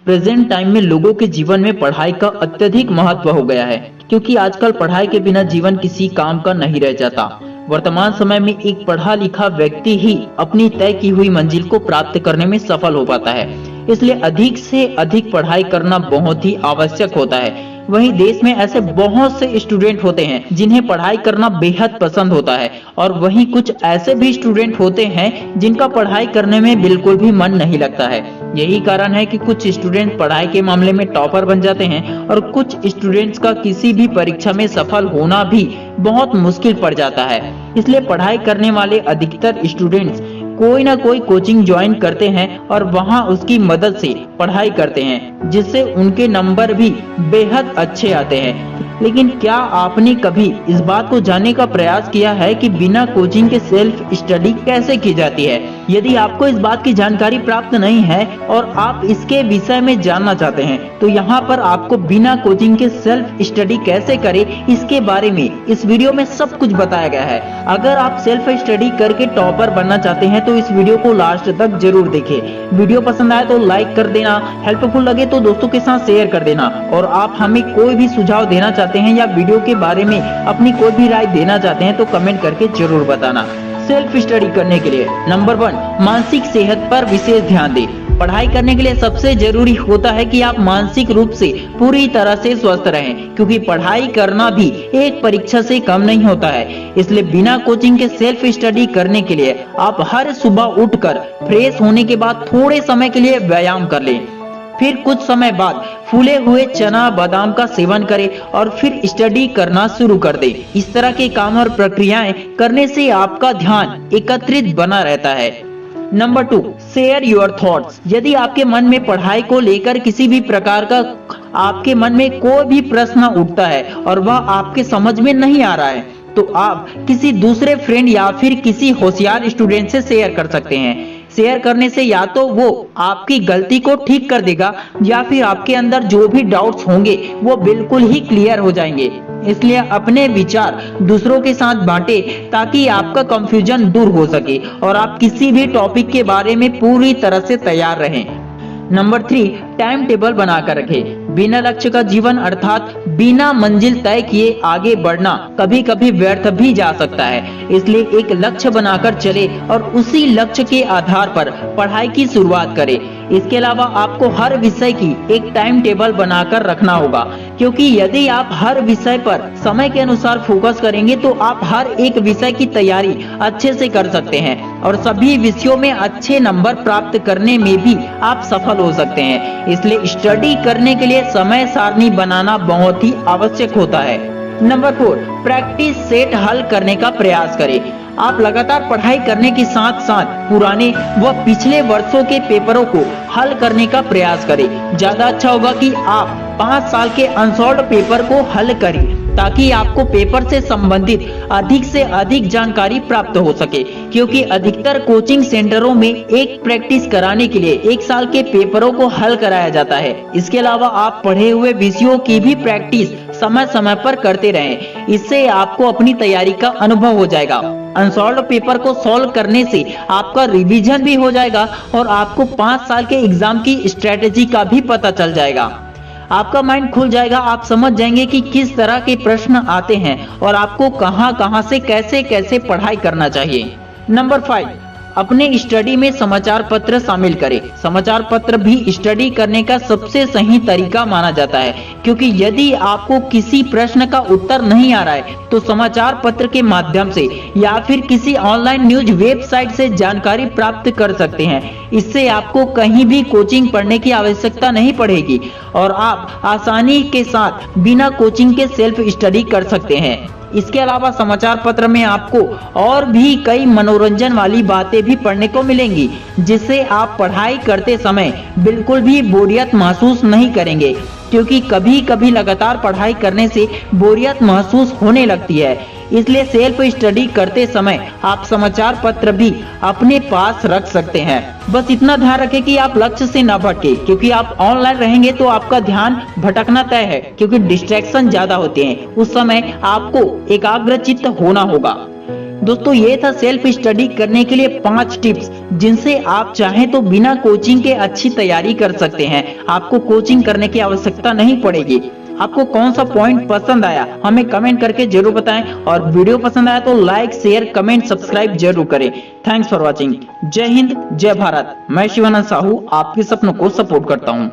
Present time में लोगों के जीवन में पढ़ाई का अत्यधिक महत्व हो गया है, क्योंकि आजकल पढ़ाई के बिना जीवन किसी काम का नहीं रह जाता। वर्तमान समय में एक पढ़ा लिखा व्यक्ति ही अपनी तय की हुई मंजिल को प्राप्त करने में सफल हो पाता है। इसलिए अधिक से अधिक पढ़ाई करना बहुत ही आवश्यक होता है। वहीं देश में ऐसे बहुत से स्टूडेंट होते हैं जिन्हें पढ़ाई करना बेहद पसंद होता है, और वहीं कुछ ऐसे भी स्टूडेंट होते हैं जिनका पढ़ाई करने में बिल्कुल भी मन नहीं लगता है। यही कारण है कि कुछ स्टूडेंट पढ़ाई के मामले में टॉपर बन जाते हैं और कुछ स्टूडेंट्स का किसी भी परीक्षा में सफल होना भी बहुत मुश्किल पड़ जाता है। इसलिए पढ़ाई करने वाले अधिकतर स्टूडेंट्स कोई ना कोई कोचिंग ज्वाइन करते हैं और वहां उसकी मदद से पढ़ाई करते हैं, जिससे उनके नंबर भी बेहद अच्छे आते हैं। लेकिन क्या आपने कभी इस बात को जानने का प्रयास किया है कि बिना कोचिंग के सेल्फ स्टडी कैसे की जाती है? यदि आपको इस बात की जानकारी प्राप्त नहीं है और आप इसके विषय में जानना चाहते हैं, तो यहाँ पर आपको बिना कोचिंग के सेल्फ स्टडी कैसे करें इसके बारे में इस वीडियो में सब कुछ बताया गया है। अगर आप सेल्फ स्टडी करके टॉपर बनना चाहते हैं तो इस वीडियो को लास्ट तक जरूर देखें। वीडियो पसंद आए तो लाइक कर देना, हेल्पफुल लगे तो दोस्तों के साथ शेयर कर देना, और आप हमें कोई भी सुझाव देना चाहते हैं या वीडियो के बारे में अपनी कोई भी राय देना चाहते हैं तो कमेंट करके जरूर बताना। सेल्फ स्टडी करने के लिए नंबर 1, मानसिक सेहत पर विशेष ध्यान दें। पढ़ाई करने के लिए सबसे जरूरी होता है कि आप मानसिक रूप से पूरी तरह से स्वस्थ रहें, क्योंकि पढ़ाई करना भी एक परीक्षा से कम नहीं होता है। इसलिए बिना कोचिंग के सेल्फ स्टडी करने के लिए आप हर सुबह उठकर फ्रेश होने के बाद थोड़े समय के लिए व्यायाम कर लें। फिर कुछ समय बाद फूले हुए चना बादाम का सेवन करें और फिर स्टडी करना शुरू कर दें। इस तरह के काम और प्रक्रियाएं करने से आपका ध्यान एकत्रित बना रहता है। Number 2, share your thoughts. यदि आपके मन में पढ़ाई को लेकर किसी भी प्रकार का आपके मन में कोई भी प्रश्न उठता है और वह आपके समझ में नहीं आ रहा है, तो आप किसी दूसरे फ्रेंड या फिर किसी होशियार स्टूडेंट से शेयर कर सकते हैं। शेयर करने से या तो वो आपकी गलती को ठीक कर देगा या फिर आपके अंदर जो भी डाउट्स होंगे वो बिल्कुल ही क्लियर हो जाएंगे। इसलिए अपने विचार दूसरों के साथ बांटे ताकि आपका कंफ्यूजन दूर हो सके और आप किसी भी टॉपिक के बारे में पूरी तरह से तैयार रहें। नंबर 3, टाइम टेबल बनाकर रखें। बिना लक्ष्य का जीवन अर्थात बिना मंजिल तय किए आगे बढ़ना कभी कभी व्यर्थ भी जा सकता है। इसलिए एक लक्ष्य बनाकर चले और उसी लक्ष्य के आधार पर पढ़ाई की शुरुआत करें। इसके अलावा आपको हर विषय की एक टाइम टेबल बनाकर रखना होगा, क्योंकि यदि आप हर विषय पर समय के अनुसार फोकस करेंगे तो आप हर एक विषय की तैयारी अच्छे से कर सकते हैं और सभी विषयों में अच्छे नंबर प्राप्त करने में भी आप सफल हो सकते हैं। इसलिए स्टडी करने के लिए समय सारणी बनाना बहुत ही आवश्यक होता है। नंबर 4, प्रैक्टिस सेट हल करने का प्रयास करें। आप लगातार पढ़ाई करने के साथ साथ पुराने व पिछले वर्षों के पेपरों को हल करने का प्रयास करें। ज्यादा अच्छा होगा कि आप 5 साल के अनसॉल्व्ड पेपर को हल करें, ताकि आपको पेपर से संबंधित अधिक से अधिक जानकारी प्राप्त हो सके, क्योंकि अधिकतर कोचिंग सेंटरों में एक प्रैक्टिस कराने के लिए 1 साल के पेपरों को हल कराया जाता है। इसके अलावा आप पढ़े हुए विषयों की भी प्रैक्टिस समय समय पर करते रहें। इससे आपको अपनी तैयारी का अनुभव हो जाएगा। अनसॉल्व्ड पेपर को सॉल्व करने से आपका रिवीजन भी हो जाएगा और आपको 5 साल के एग्जाम की स्ट्रेटेजी का भी पता चल जाएगा। आपका माइंड खुल जाएगा, आप समझ जाएंगे कि किस तरह के प्रश्न आते हैं और आपको कहां से कैसे कैसे पढ़ाई करना चाहिए। नंबर 5, अपने स्टडी में समाचार पत्र शामिल करें। समाचार पत्र भी स्टडी करने का सबसे सही तरीका माना जाता है, क्योंकि यदि आपको किसी प्रश्न का उत्तर नहीं आ रहा है तो समाचार पत्र के माध्यम से या फिर किसी ऑनलाइन न्यूज वेबसाइट से जानकारी प्राप्त कर सकते हैं। इससे आपको कहीं भी कोचिंग पढ़ने की आवश्यकता नहीं पड़ेगी और आप आसानी के साथ बिना कोचिंग के सेल्फ स्टडी कर सकते हैं। इसके अलावा समाचार पत्र में आपको और भी कई मनोरंजन वाली बातें भी पढ़ने को मिलेंगी, जिससे आप पढ़ाई करते समय बिल्कुल भी बोरियत महसूस नहीं करेंगे, क्योंकि कभी कभी लगातार पढ़ाई करने से बोरियत महसूस होने लगती है। इसलिए सेल्फ स्टडी करते समय आप समाचार पत्र भी अपने पास रख सकते हैं। बस इतना ध्यान रखें कि आप लक्ष्य से न भटके, क्योंकि आप ऑनलाइन रहेंगे तो आपका ध्यान भटकना तय है, क्योंकि डिस्ट्रैक्शन ज्यादा होते हैं। उस समय आपको एकाग्रचित्त होना होगा। दोस्तों ये था सेल्फ स्टडी करने के लिए 5 टिप्स, जिनसे आप चाहें तो बिना कोचिंग के अच्छी तैयारी कर सकते हैं। आपको कोचिंग करने की आवश्यकता नहीं पड़ेगी। आपको कौन सा पॉइंट पसंद आया हमें कमेंट करके जरूर बताएं, और वीडियो पसंद आया तो लाइक शेयर कमेंट सब्सक्राइब जरूर करें। Thanks for watching. जय हिंद जय भारत। मैं शिवानंद साहू आपके सपनों को सपोर्ट करता हूँ।